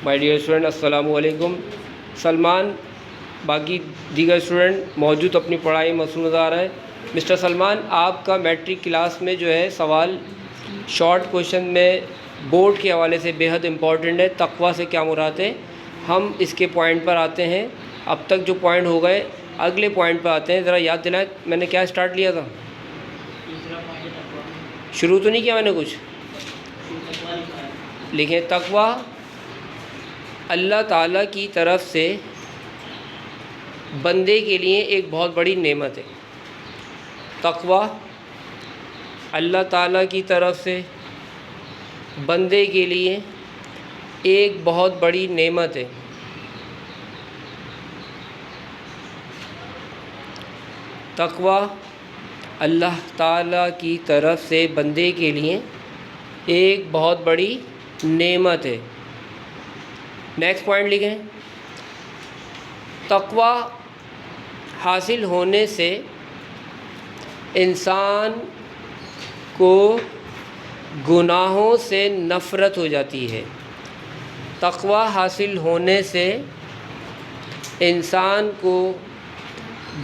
My dear student, अस्सलामु अलैकुम। सलमान बाकी दीगर स्टूडेंट मौजूद अपनी पढ़ाई में मसरूफ़ नज़र आ रहा है। मिस्टर सलमान, आपका मैट्रिक क्लास में जो है सवाल शॉर्ट क्वेश्चन में बोर्ड के हवाले से बेहद इम्पॉर्टेंट है। तक़वा से क्या मुराद है, हम इसके पॉइंट पर आते हैं। अब तक जो पॉइंट हो गए, अगले पॉइंट पर आते हैं। ज़रा याद दिलाएं, मैंने क्या स्टार्ट लिया था? शुरू तो नहीं किया मैंने कुछ। लिखें, तक़वा अल्लाह ताला की तरफ से बंदे के लिए एक बहुत बड़ी नेमत है। तक़वा अल्लाह ताला की तरफ से बंदे के लिए एक बहुत बड़ी नेमत है। तक़वा अल्लाह ताला की तरफ से बंदे के लिए एक बहुत बड़ी नेमत है। नेक्स्ट पॉइंट लिखें, तक़वा हासिल होने से इंसान को गुनाहों से नफ़रत हो जाती है। तक़वा हासिल होने से इंसान को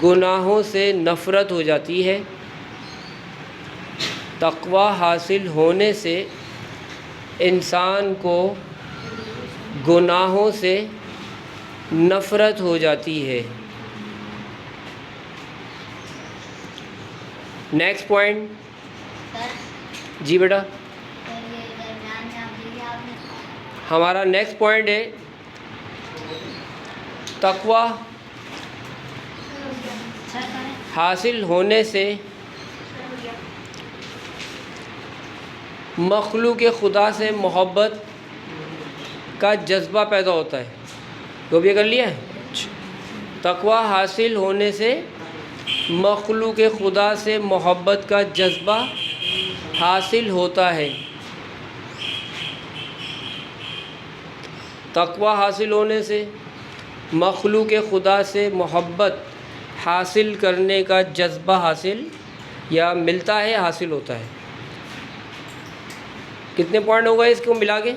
गुनाहों से नफ़रत हो जाती है। तक़वा हासिल होने से इंसान को गुनाहों से नफ़रत हो जाती है। Next point. जी बेटा, हमारा नेक्स्ट पॉइंट है तक़वा हासिल होने से मखलूक़ खुदा से मोहब्बत का जज्बा पैदा होता है। तो भी कर लिया है। तक़वा हासिल होने से मखलूक़ खुदा से मोहब्बत का जज्बा हासिल होता है। तक़वा हासिल होने से मखलूक़ खुदा से मोहब्बत हासिल करने का जज्बा हासिल या मिलता है, हासिल होता है। कितने पॉइंट हो गए इसको मिला के?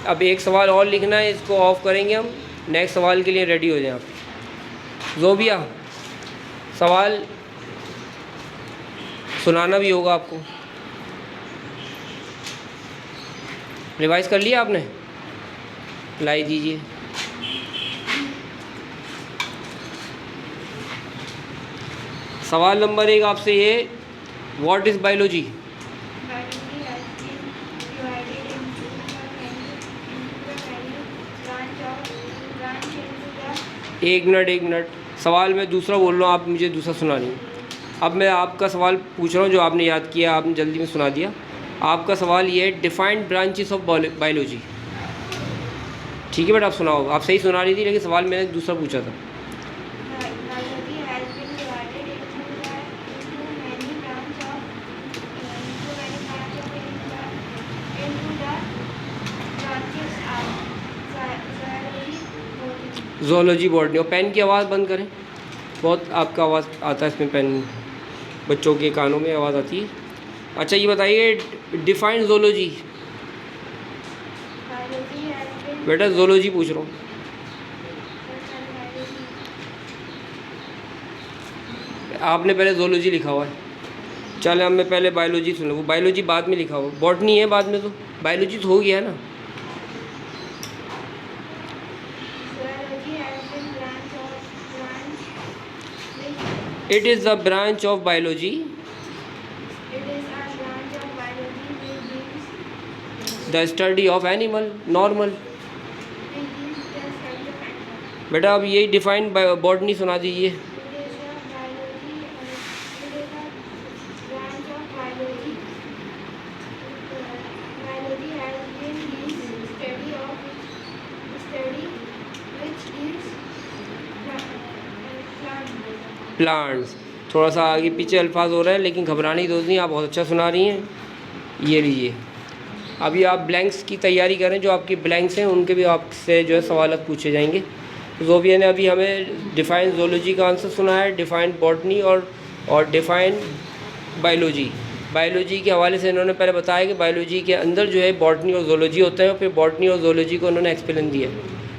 अब एक सवाल और लिखना है, इसको ऑफ़ करेंगे हम। नेक्स्ट सवाल के लिए रेडी हो जाएं आप। ज़ोबिया, सवाल सुनाना भी होगा आपको। रिवाइज कर लिया आपने? लाई दीजिए। सवाल नंबर 1 आपसे ये, व्हाट इज़ बायोलॉजी? एक मिनट, सवाल मैं दूसरा बोल रहा हूँ, आप मुझे दूसरा सुना रही हैं। अब मैं आपका सवाल पूछ रहा हूँ जो आपने याद किया, आपने जल्दी में सुना दिया। आपका सवाल ये है, डिफाइंड ब्रांचेस ऑफ बायोलॉजी। ठीक है बेटा, आप सुनाओ। आप सही सुना रही थी, लेकिन सवाल मैंने दूसरा पूछा था। Zoology botany. और पेन की आवाज़ बंद करें, बहुत आपका आवाज़ आता है इसमें, पेन बच्चों के कानों में आवाज़ आती है। अच्छा ये बताइए, डिफाइन ज़ूलॉजी। बेटा ज़ूलॉजी पूछ रहा हूँ। आपने पहले ज़ूलॉजी लिखा हुआ है। चल अब मैं पहले बायोलॉजी सुन लूँ। वो बायोलॉजी बाद में लिखा हुआ, बॉटनी है बाद में। तो बायोलॉजी तो हो गया है ना। It is a branch of biology the study of animal, normal। बेटा अब यही डिफाइंड बॉटनी सुना दीजिए। प्लांट्स। थोड़ा सा आगे पीछे अल्फाज हो रहे हैं, लेकिन घबराने की जरूरत नहीं, आप बहुत अच्छा सुना रही हैं। ये लीजिए, अभी आप ब्लैंक्स की तैयारी करें। जो आपकी ब्लैंक्स हैं उनके भी आपसे जो है सवाल पूछे जाएंगे। ज़ोबिया ने अभी हमें डिफ़ाइन ज़ूलॉजी का आंसर सुना है, डिफ़ाइन बॉटनी और डिफ़ाइन बायोलॉजी। बायोलॉजी के हवाले से इन्होंने पहले बताया कि बायोलॉजी के अंदर जो है बॉटनी और ज़ूलॉजी होते हैं, और फिर बॉटनी और ज़ूलॉजी को उन्होंने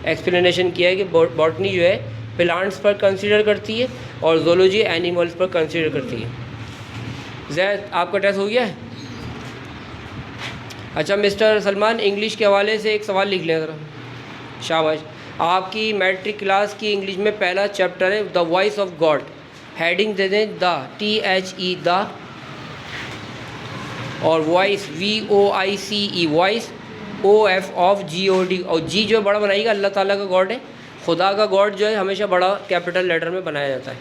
एक्सप्लेनेशन किया है कि बॉटनी जो है प्लांट्स पर कंसीडर करती है और ज़ूलॉजी एनिमल्स पर कंसीडर करती है। ज़ैद, आपका टेस्ट हो गया है? अच्छा मिस्टर सलमान, इंग्लिश के हवाले से एक सवाल लिख लें ज़रा। शाबाश। आपकी मैट्रिक क्लास की इंग्लिश में पहला चैप्टर है the voice of God. Heading दे दें द, THE द, और voice VOICE voice, OF of GOD, और जी जो बड़ा बनाइएगा, अल्लाह ताला का गॉड है, खुदा का गॉड जो है हमेशा बड़ा कैपिटल लेटर में बनाया जाता है।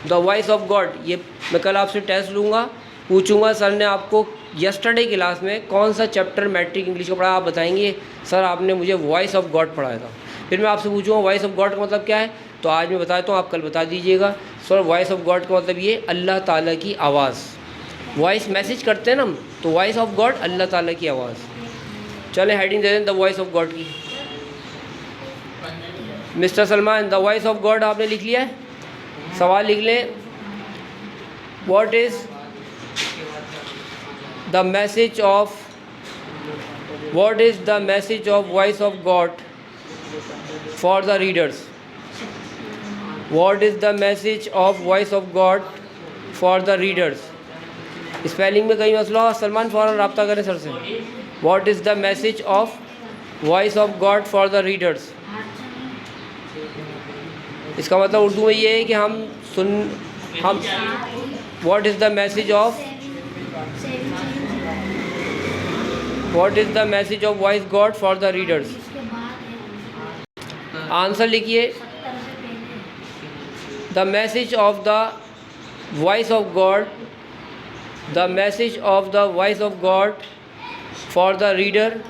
द वॉइस ऑफ गॉड, ये मैं कल आपसे टेस्ट लूँगा, पूछूंगा सर ने आपको यस्टरडे क्लास में कौन सा चैप्टर मैट्रिक इंग्लिश का पढ़ा, आप बताएंगे सर आपने मुझे वॉइस ऑफ गॉड पढ़ाया था। फिर मैं आपसे पूछूंगा वॉइस ऑफ गॉड का मतलब क्या है, तो आज मैं बताता हूँ, आप कल बता दीजिएगा। सर वॉइस ऑफ गॉड का मतलब ये अल्लाह ताला की आवाज़, वॉइस मैसेज करते हैं ना हम, तो वॉइस ऑफ गॉड अल्लाह ताला की आवाज़। चलें हेडिंग दे दें द वॉइस ऑफ गॉड की। Mister Salman, the voice of God आपने लिख लिया है? सवाल लिख लें, what is the message of voice of God for the readers? What is the message of voice of God for the readers? Spelling में कहीं मसला हो सलमान फ़ौरन रब्ता करें सर से। What is the message of voice of God for the readers? इसका मतलब उर्दू में ये है कि हम what is the message of voice God for the readers? Answer लिखिए, the message of the voice of God, the message of the voice of God for the reader,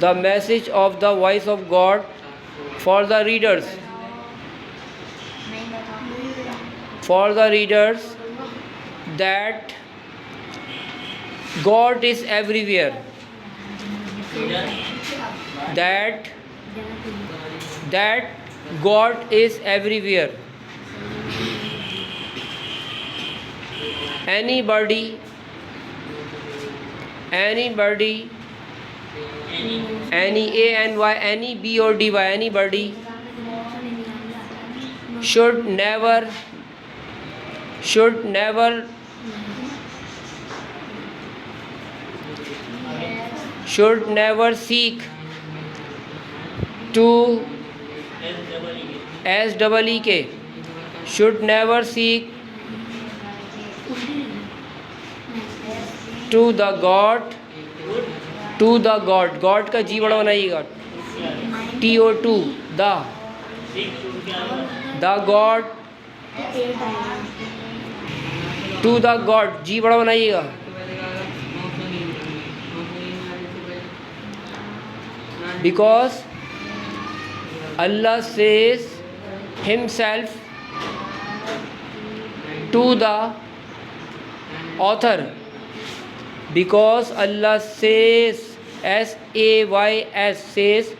the message of the voice of God for the readers, that God is everywhere, that God is everywhere. Anybody, any A-N-Y, any B-O-D-Y, anybody should never seek to SEEK, should never seek to the God, God का जी बड़ा बनाइएगा, TO2 the God, to the God जी बड़ा बनाइएगा, because Allah says himself to the author, because Allah says SAYS says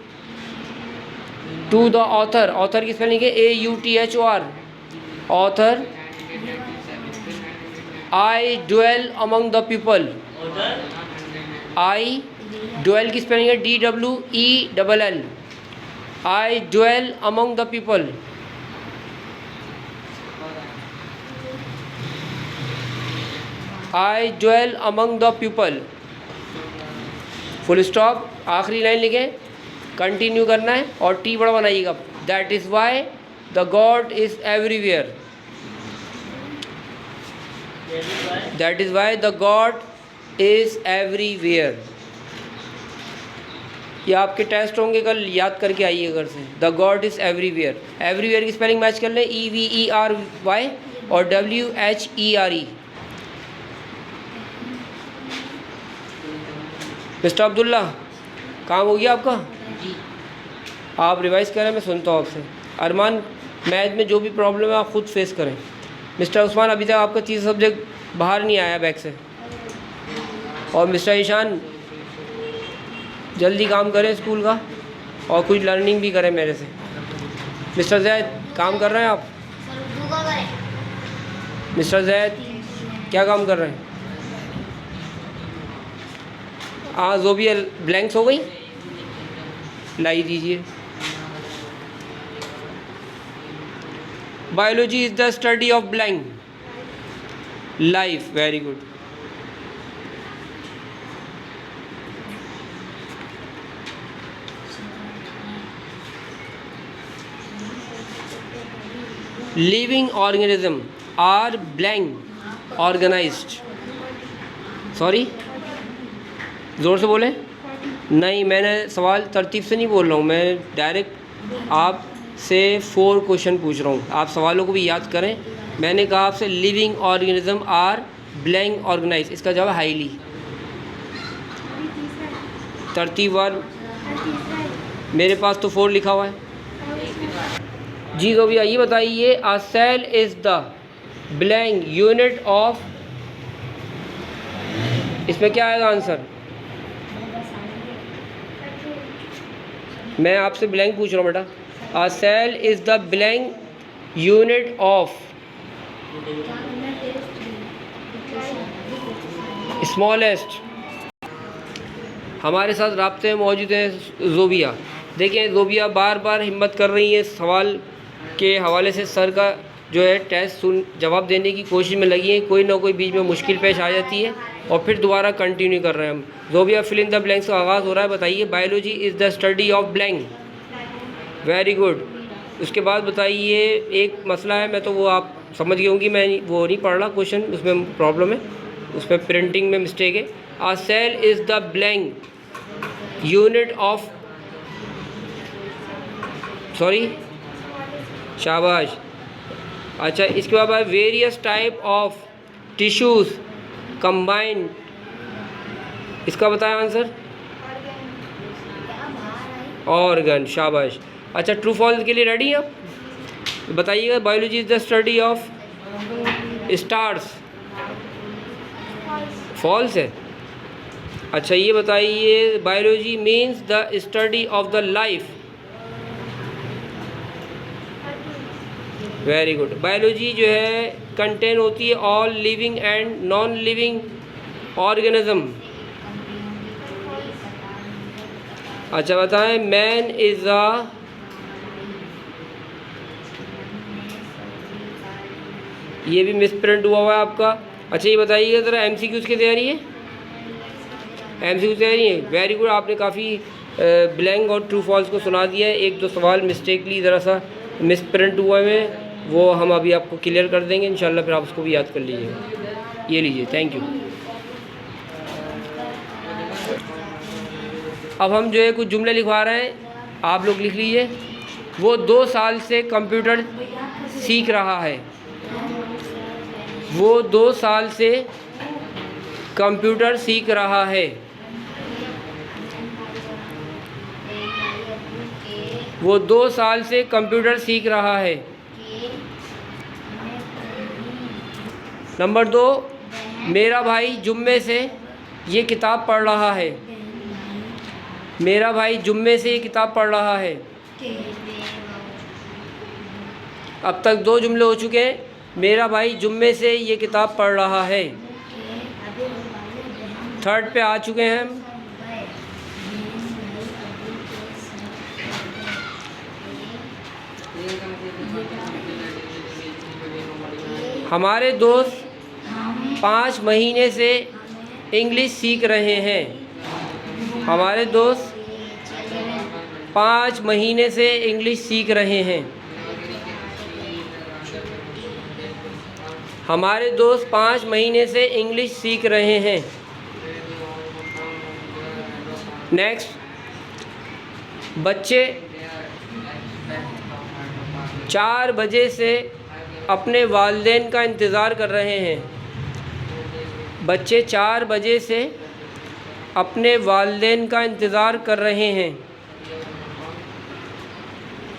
to the author की spelling है AUTHOR, author, I dwell among the people, I dwell की spelling है DWELL, I dwell among the people, I dwell among the people, full stop, आखिरी line लिखें, continue करना है और T बड़ा बनाइएगा, that is why the God is everywhere, that is why the God is everywhere. ये आपके टेस्ट होंगे कल, याद करके आइए घर से, the God is everywhere. Everywhere की स्पेलिंग मैच कर लें, EVERY और WHERE। मिस्टर अब्दुल्ला, काम हो गया आपका? आप रिवाइज़ करें, मैं सुनता हूँ आपसे। अरमान, मैथ में जो भी प्रॉब्लम है आप ख़ुद फेस करें। मिस्टर उस्मान, अभी तक आपका तीसरा सब्जेक्ट बाहर नहीं आया बैग से। और मिस्टर ईशान, जल्दी काम करें स्कूल का और कुछ लर्निंग भी करें मेरे से। मिस्टर जैद, काम कर रहे हैं आप? मिस्टर जैद, क्या काम कर रहे हैं? हाँ जो भी ब्लैंक्स हो गई, लाई दीजिए। Biology is the study of blank life. Very good. Living organism are blank organised. Sorry, ज़ोर से बोले। नहीं, मैंने सवाल तरतीब से नहीं बोल रहा हूँ, मैं डायरेक्ट आपसे 4 क्वेश्चन पूछ रहा हूँ। आप सवालों को भी याद करें। मैंने कहा आपसे living organism are blank organise, इसका जवाब हाईली। तरतीबवार मेरे पास तो 4 लिखा हुआ है जी। तो भैया ये बताइए, a cell is the blank unit of, इसमें क्या आएगा आंसर? मैं आपसे ब्लैंक पूछ रहा हूँ बेटा। A cell is the blank unit of smallest. हमारे साथ राब्ते में मौजूद हैं ज़ोबिया। देखिए ज़ोबिया बार बार हिम्मत कर रही है, सवाल के हवाले से सर का जो है टेस्ट जवाब देने की कोशिश में लगी है। कोई ना कोई बीच में मुश्किल पेश आ जाती है और फिर दोबारा कंटिन्यू कर रहे हैं हम। Zobia fill in the blanks का आगाज़ हो रहा है। बताइए, biology is the study of blank. Very good. उसके बाद बताइए, एक मसला है, मैं तो वो आप समझ गए होंगी, मैं वो नहीं पढ़ रहा क्वेश्चन, उसमें प्रॉब्लम है, उसमें प्रिंटिंग में मिस्टेक है। A cell is the blank unit of, sorry, शाबाश। अच्छा, इसके बाद various type of tissues combined, इसका बताएं आंसर। ऑर्गन, शाबाश। अच्छा, ट्रू फॉल्स के लिए रेडी हैं आप? बताइएगा, biology is the study of stars. False है। अच्छा, ये बताइए, biology means the study of the life. Very good. Biology जो है कंटेन होती है all living and non living organism. अच्छा बताएं, मैन इज़ अ, ये भी मिस प्रिंट हुआ हुआ है आपका। अच्छा ये बताइएगा ज़रा, एमसीक्यूज़ की तैयारी है? एमसीक्यू तैयारी है। Very good. आपने काफ़ी ब्लैंक और ट्रू फॉल्स को सुना दिया है। 1-2 सवाल मिस्टेकली ज़रा सा मिस प्रिंट हुआ है, वो हम अभी आपको क्लियर कर देंगे इंशाल्लाह, फिर आप उसको भी याद कर लीजिएगा। ये लीजिए, थैंक यू। अब हम जो है कुछ जुमले लिखवा रहे हैं, आप लोग लिख लीजिए। वो 2 साल से कंप्यूटर सीख रहा है। वो 2 साल से कंप्यूटर सीख रहा है। वो 2 साल से कंप्यूटर सीख रहा है। नंबर 2, मेरा भाई जुम्मे से ये किताब पढ़ रहा है। मेरा भाई जुम्मे से ये किताब पढ़ रहा है। अब तक 2 जुमले हो चुके हैं। मेरा भाई जुम्मे से ये किताब पढ़ रहा है। थर्ड पे आ चुके हैं हम। हमारे दोस्त 5 महीने से इंग्लिश सीख रहे हैं। हमारे दोस्त 5 महीने से इंग्लिश सीख रहे हैं। हमारे दोस्त 5 महीने से इंग्लिश सीख रहे हैं। नेक्स्ट, बच्चे 4 बजे से अपने वालिदैन का इंतज़ार कर रहे हैं। बच्चे 4 बजे से अपने वालिदैन का इंतज़ार कर रहे हैं।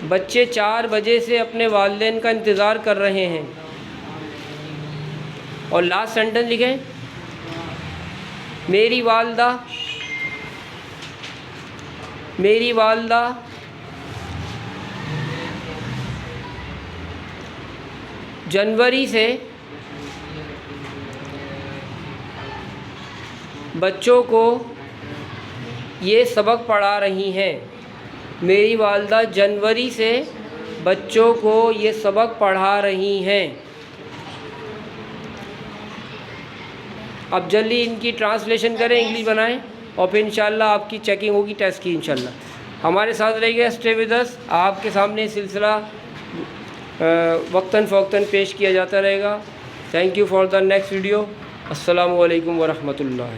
बच्चे 4 बजे से अपने वालिदैन का इंतज़ार कर रहे हैं। और लास्ट सेंटेंस लिखें, मेरी वालदा जनवरी से बच्चों को ये सबक पढ़ा रही हैं। मेरी वालदा जनवरी से बच्चों को ये सबक पढ़ा रही हैं। अब जल्दी इनकी ट्रांसलेशन करें, इंग्लिश बनाएं और फिर इंशाल्लाह आपकी चेकिंग होगी टेस्ट की इंशाल्लाह। हमारे साथ रहिएगा, स्टे विद अस। आपके सामने सिलसिला वक्तन फ़ौक्तन पेश किया जाता रहेगा। Thank you for the next video. अस्सलामु अलैकुम वरहमतुल्लाह।